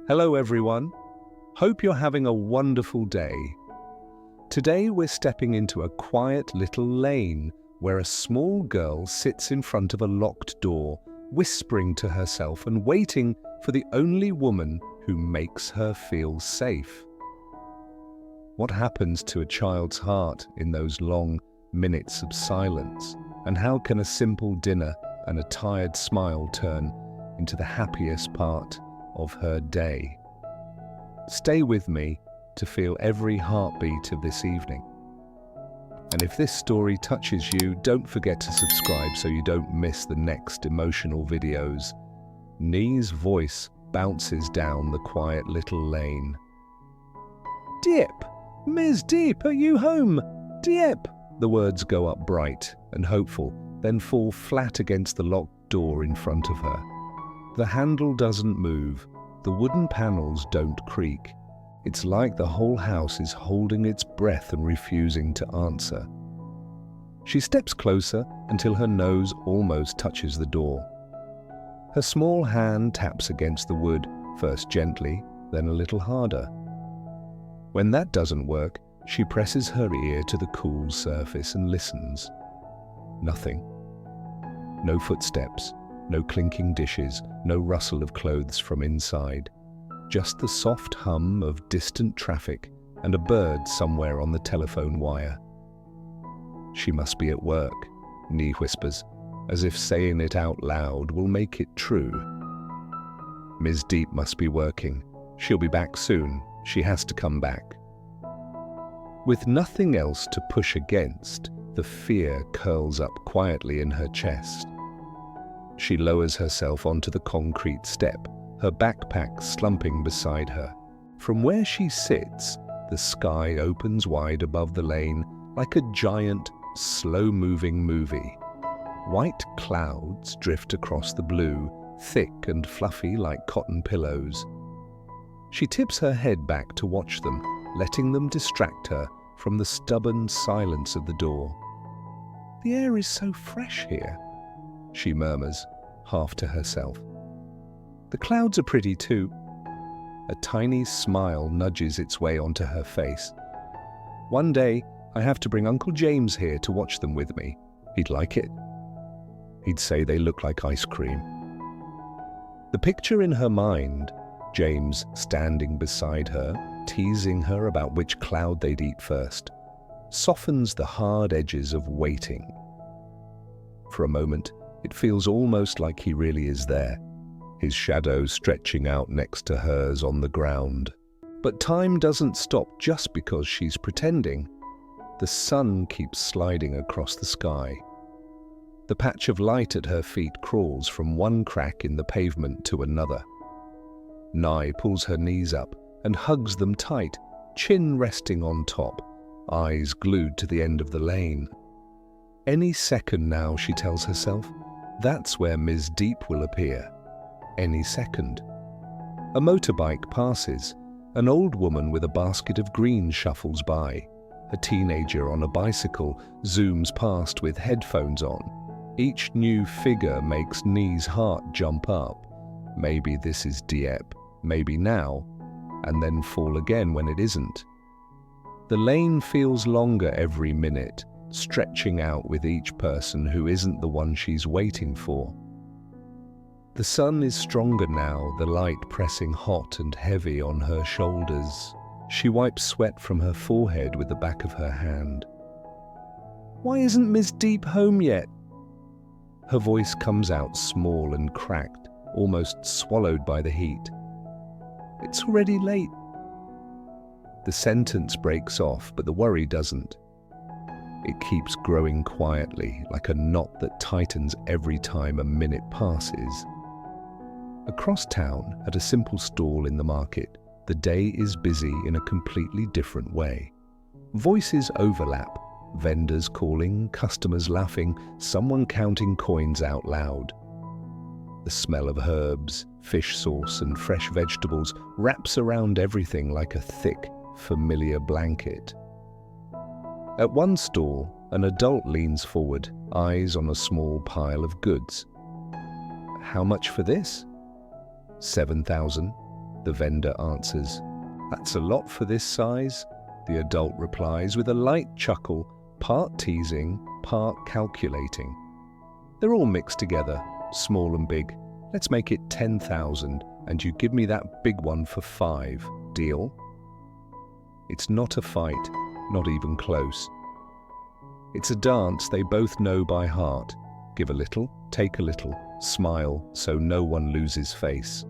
Hello everyone. Hope you're having a wonderful day. Today we're stepping into a quiet little lane where a small girl sits in front of a locked door, whispering to herself and waiting for the only woman who makes her feel safe. What happens to a child's heart in those long minutes of silence? And how can a simple dinner and a tired smile turn into the happiest part of her day? Stay with me to feel every heartbeat of this evening. And if this story touches you, don't forget to subscribe so you don't miss the next emotional videos. Nee's voice bounces down the quiet little lane. "Diep! Ms. Diep, are you home? Diep!" The words go up bright and hopeful, then fall flat against the locked door in front of her. The handle doesn't move, the wooden panels don't creak. It's like the whole house is holding its breath and refusing to answer. She steps closer until her nose almost touches the door. Her small hand taps against the wood, first gently, then a little harder. When that doesn't work, she presses her ear to the cool surface and listens. Nothing. No footsteps, no clinking dishes, no rustle of clothes from inside. Just the soft hum of distant traffic and a bird somewhere on the telephone wire. "She must be at work," Nee whispers, as if saying it out loud will make it true. "Ms. Diep must be working. She'll be back soon. She has to come back." With nothing else to push against, the fear curls up quietly in her chest. She lowers herself onto the concrete step, her backpack slumping beside her. From where she sits, the sky opens wide above the lane like a giant, slow-moving movie. White clouds drift across the blue, thick and fluffy like cotton pillows. She tips her head back to watch them, letting them distract her from the stubborn silence of the door. "The air is so fresh here," she murmurs, half to herself. "The clouds are pretty too." A tiny smile nudges its way onto her face. "One day, I have to bring Uncle James here to watch them with me. He'd like it. He'd say they look like ice cream." The picture in her mind, James standing beside her, teasing her about which cloud they'd eat first, softens the hard edges of waiting. For a moment, it feels almost like he really is there, his shadow stretching out next to hers on the ground. But time doesn't stop just because she's pretending. The sun keeps sliding across the sky. The patch of light at her feet crawls from one crack in the pavement to another. Nye pulls her knees up and hugs them tight, chin resting on top, eyes glued to the end of the lane. Any second now, she tells herself, that's where Ms. Diep will appear. Any second. A motorbike passes. An old woman with a basket of greens shuffles by. A teenager on a bicycle zooms past with headphones on. Each new figure makes Nee's heart jump up. Maybe this is Diep, maybe now, and then fall again when it isn't. The lane feels longer every minute, stretching out with each person who isn't the one she's waiting for. The sun is stronger now, the light pressing hot and heavy on her shoulders. She wipes sweat from her forehead with the back of her hand. "Why isn't Ms. Diep home yet?" Her voice comes out small and cracked, almost swallowed by the heat. "It's already late." The sentence breaks off, but the worry doesn't. It keeps growing quietly, like a knot that tightens every time a minute passes. Across town, at a simple stall in the market, the day is busy in a completely different way. Voices overlap, vendors calling, customers laughing, someone counting coins out loud. The smell of herbs, fish sauce, and fresh vegetables wraps around everything like a thick, familiar blanket. At one stall, an adult leans forward, eyes on a small pile of goods. "How much for this?" 7,000. the vendor answers. That's a lot for this size, the adult replies with a light chuckle, part teasing, part calculating. They're all mixed together, small and big. Let's make it 10,000 and you give me that big one for 5. Deal? It's not a fight, not even close. It's a dance they both know by heart. Give a little, take a little, smile so no one loses face.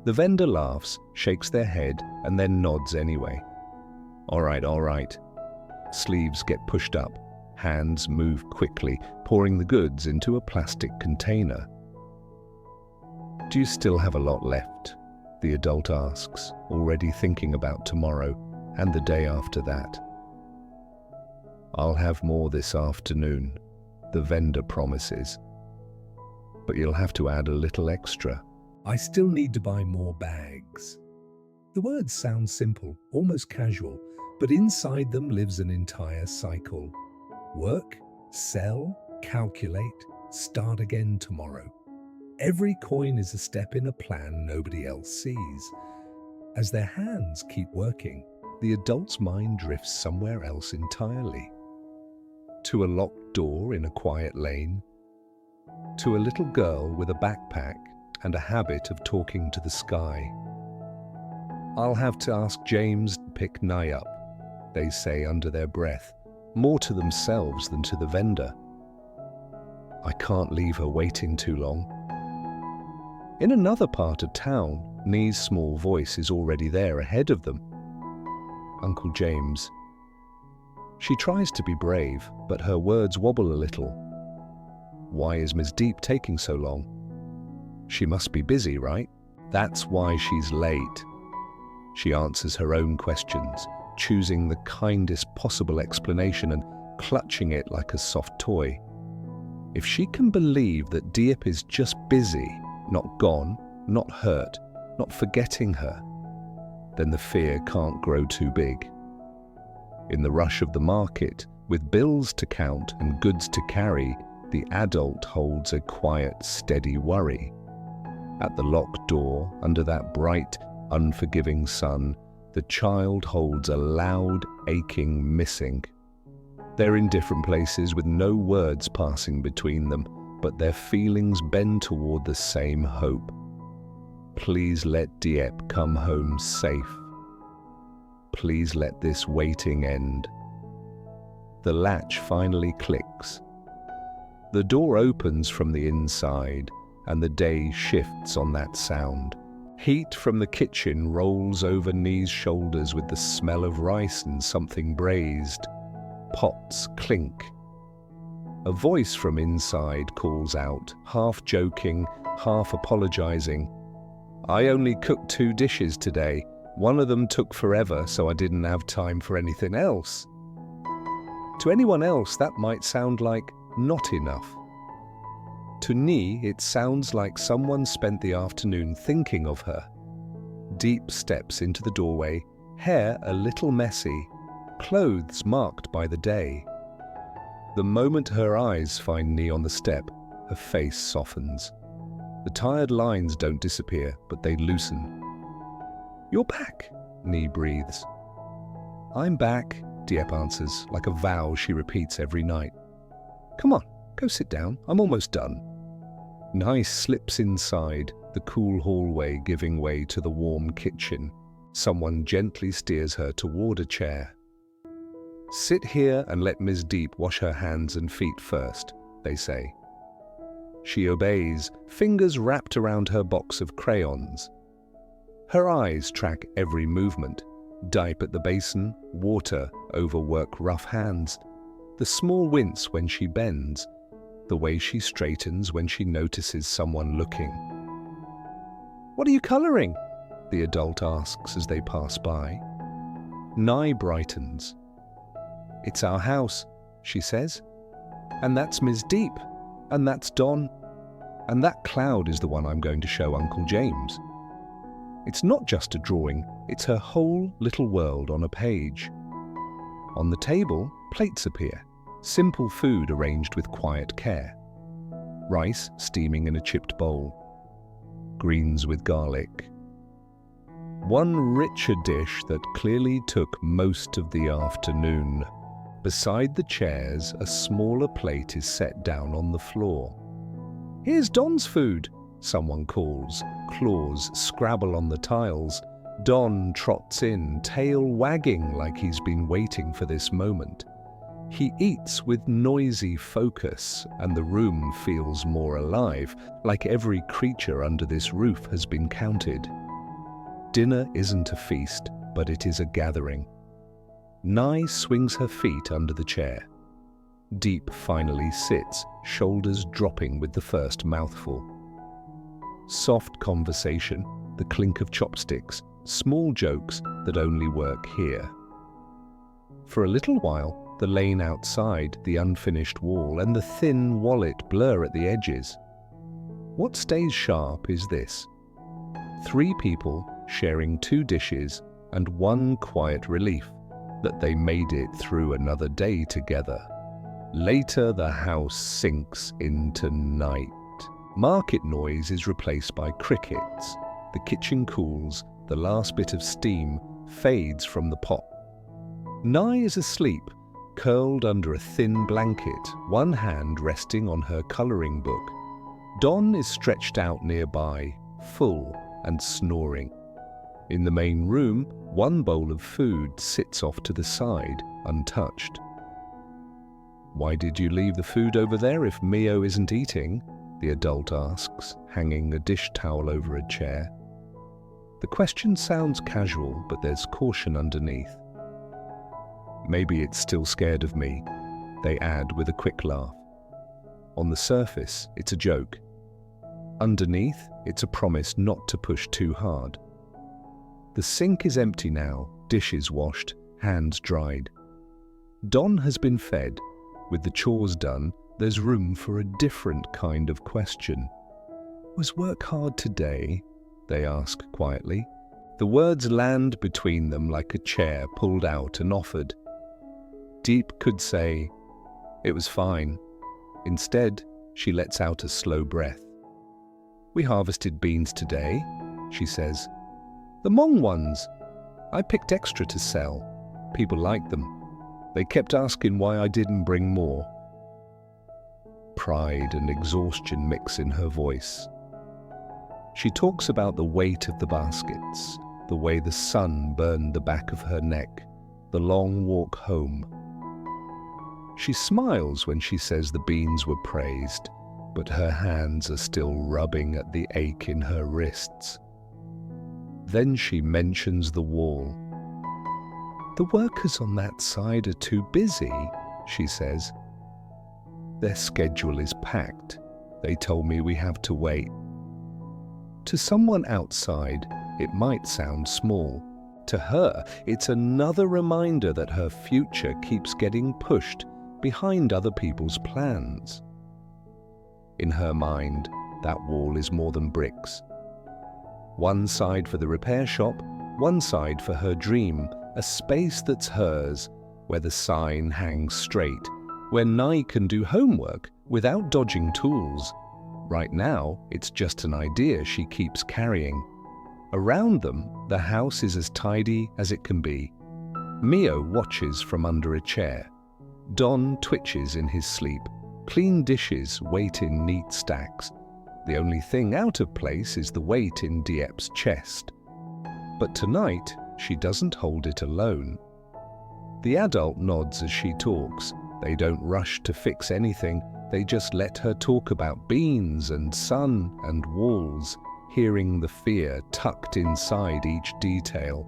The vendor laughs, shakes their head, and then nods anyway. All right. Sleeves get pushed up. Hands move quickly, pouring the goods into a plastic container. Do you still have a lot left? The adult asks, already thinking about tomorrow and the day after that. I'll have more this afternoon, the vendor promises. But you'll have to add a little extra. I still need to buy more bags. The words sound simple, almost casual, but inside them lives an entire cycle. Work, sell, calculate, start again tomorrow. Every coin is a step in a plan nobody else sees. As their hands keep working, the adult's mind drifts somewhere else entirely. To a locked door in a quiet lane, to a little girl with a backpack and a habit of talking to the sky. I'll have to ask James to pick Nye up, they say under their breath, more to themselves than to the vendor. I can't leave her waiting too long. In another part of town, Nye's small voice is already there ahead of them. Uncle James. She tries to be brave, but her words wobble a little. Why is Ms. Diep taking so long? She must be busy, right? That's why she's late. She answers her own questions, choosing the kindest possible explanation and clutching it like a soft toy. If she can believe that Diep is just busy, not gone, not hurt, not forgetting her, then the fear can't grow too big. In the rush of the market, with bills to count and goods to carry, the adult holds a quiet, steady worry. At the locked door, under that bright, unforgiving sun, the child holds a loud, aching missing. They're in different places with no words passing between them, but their feelings bend toward the same hope. Please let Diep come home safe. Please let this waiting end. The latch finally clicks. The door opens from the inside, and the day shifts on that sound. Heat from the kitchen rolls over Nye's shoulders with the smell of rice and something braised. Pots clink. A voice from inside calls out, half joking, half apologizing. I only cooked 2 dishes today. One of them took forever, so I didn't have time for anything else. To anyone else, that might sound like not enough. To Nye, it sounds like someone spent the afternoon thinking of her. Diep steps into the doorway, hair a little messy, clothes marked by the day. The moment her eyes find Nye on the step, her face softens. The tired lines don't disappear, but they loosen. You're back, Nye breathes. I'm back, Diep answers, like a vow she repeats every night. Come on, go sit down, I'm almost done. Nye slips inside, the cool hallway giving way to the warm kitchen. Someone gently steers her toward a chair. Sit here and let Ms. Diep wash her hands and feet first, they say. She obeys, fingers wrapped around her box of crayons. Her eyes track every movement. Diep at the basin, water over work rough hands. The small wince when she bends, the way she straightens when she notices someone looking. What are you coloring? The adult asks as they pass by. Nye brightens. It's our house, she says. And that's Ms. Diep. And that's Don. And that cloud is the one I'm going to show Uncle James. It's not just a drawing, it's her whole little world on a page. On the table, plates appear. Simple food arranged with quiet care. Rice steaming in a chipped bowl. Greens with garlic. one richer dish that clearly took most of the afternoon. Beside the chairs, a smaller plate is set down on the floor. "Here's Don's food," someone calls. Claws scrabble on the tiles. Don trots in, tail wagging like he's been waiting for this moment. He eats with noisy focus, and the room feels more alive, like every creature under this roof has been counted. Dinner isn't a feast, but it is a gathering. Nye swings her feet under the chair. Diep finally sits, shoulders dropping with the first mouthful. Soft conversation, the clink of chopsticks, small jokes that only work here. For a little while, the lane outside, the unfinished wall, and the thin wallet blur at the edges. What stays sharp is this: 3 people sharing 2 dishes and one quiet relief that they made it through another day together. Later, the house sinks into night. Market noise is replaced by crickets. The kitchen cools, the last bit of steam fades from the pot. Nye is asleep, curled under a thin blanket, one hand resting on her coloring book. Don is stretched out nearby, full and snoring. In the main room, one bowl of food sits off to the side, untouched. "Why did you leave the food over there if Mio isn't eating?" the adult asks, hanging a dish towel over a chair. The question sounds casual, but there's caution underneath. "Maybe it's still scared of me," they add with a quick laugh. On the surface, it's a joke. Underneath, it's a promise not to push too hard. The sink is empty now, dishes washed, hands dried. Don has been fed. With the chores done, there's room for a different kind of question. "Was work hard today?" they ask quietly. The words land between them like a chair pulled out and offered. Diep could say, "It was fine." Instead, she lets out a slow breath. "We harvested beans today," she says. "The Hmong ones. I picked extra to sell. People liked them. They kept asking why I didn't bring more." Pride and exhaustion mix in her voice. She talks about the weight of the baskets, the way the sun burned the back of her neck, the long walk home. She smiles when she says the beans were praised, but her hands are still rubbing at the ache in her wrists. Then she mentions the wall. "The workers on that side are too busy," she says. "Their schedule is packed. They told me we have to wait." To someone outside, it might sound small. To her, it's another reminder that her future keeps getting pushed behind other people's plans. In her mind, that wall is more than bricks. One side for the repair shop, one side for her dream, a space that's hers, where the sign hangs straight, where Nye can do homework without dodging tools. Right now, it's just an idea she keeps carrying. Around them, the house is as tidy as it can be. Mio watches from under a chair. Don twitches in his sleep. Clean dishes wait in neat stacks. The only thing out of place is the weight in Diep's chest. But tonight, she doesn't hold it alone. The adult nods as she talks. They don't rush to fix anything. They just let her talk about beans and sun and walls, hearing the fear tucked inside each detail.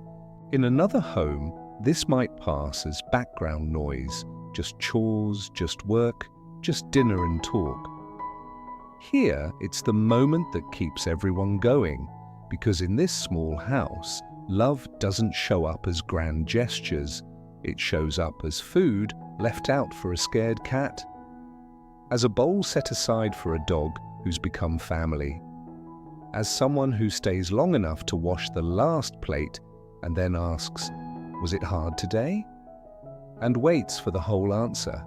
In another home, this might pass as background noise, just chores, just work, just dinner and talk. Here, it's the moment that keeps everyone going, because in this small house, love doesn't show up as grand gestures. It shows up as food left out for a scared cat, as a bowl set aside for a dog who's become family, as someone who stays long enough to wash the last plate and then asks, "Was it hard today?" and waits for the whole answer.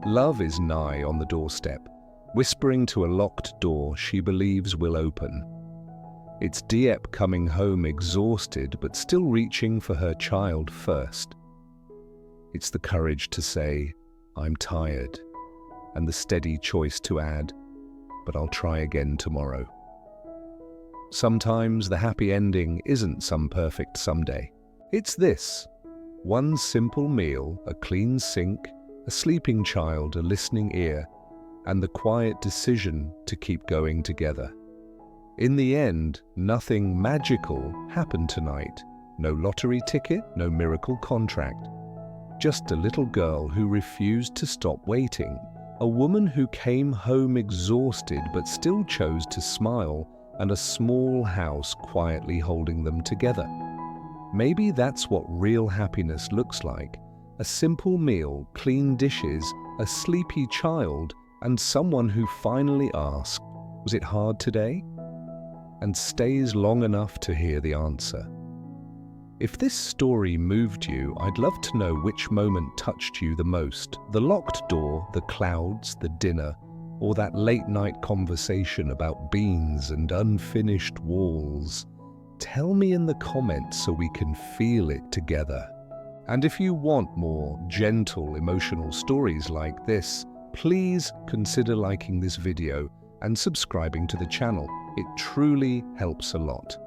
Love is nigh on the doorstep, whispering to a locked door she believes will open. It's Diep coming home exhausted but still reaching for her child first. It's the courage to say, "I'm tired," and the steady choice to add, "But I'll try again tomorrow." Sometimes the happy ending isn't some perfect someday. It's this: one simple meal, a clean sink, a sleeping child, a listening ear, and the quiet decision to keep going together. In the end, nothing magical happened tonight. No lottery ticket, no miracle contract. Just a little girl who refused to stop waiting, a woman who came home exhausted but still chose to smile, and a small house quietly holding them together. Maybe that's what real happiness looks like: a simple meal, clean dishes, a sleepy child, and someone who finally asks, "Was it hard today?" and stays long enough to hear the answer. If this story moved you, I'd love to know which moment touched you the most: the locked door, the clouds, the dinner, or that late-night conversation about beans and unfinished walls. Tell me in the comments so we can feel it together. And if you want more gentle, emotional stories like this, please consider liking this video and subscribing to the channel. It truly helps a lot.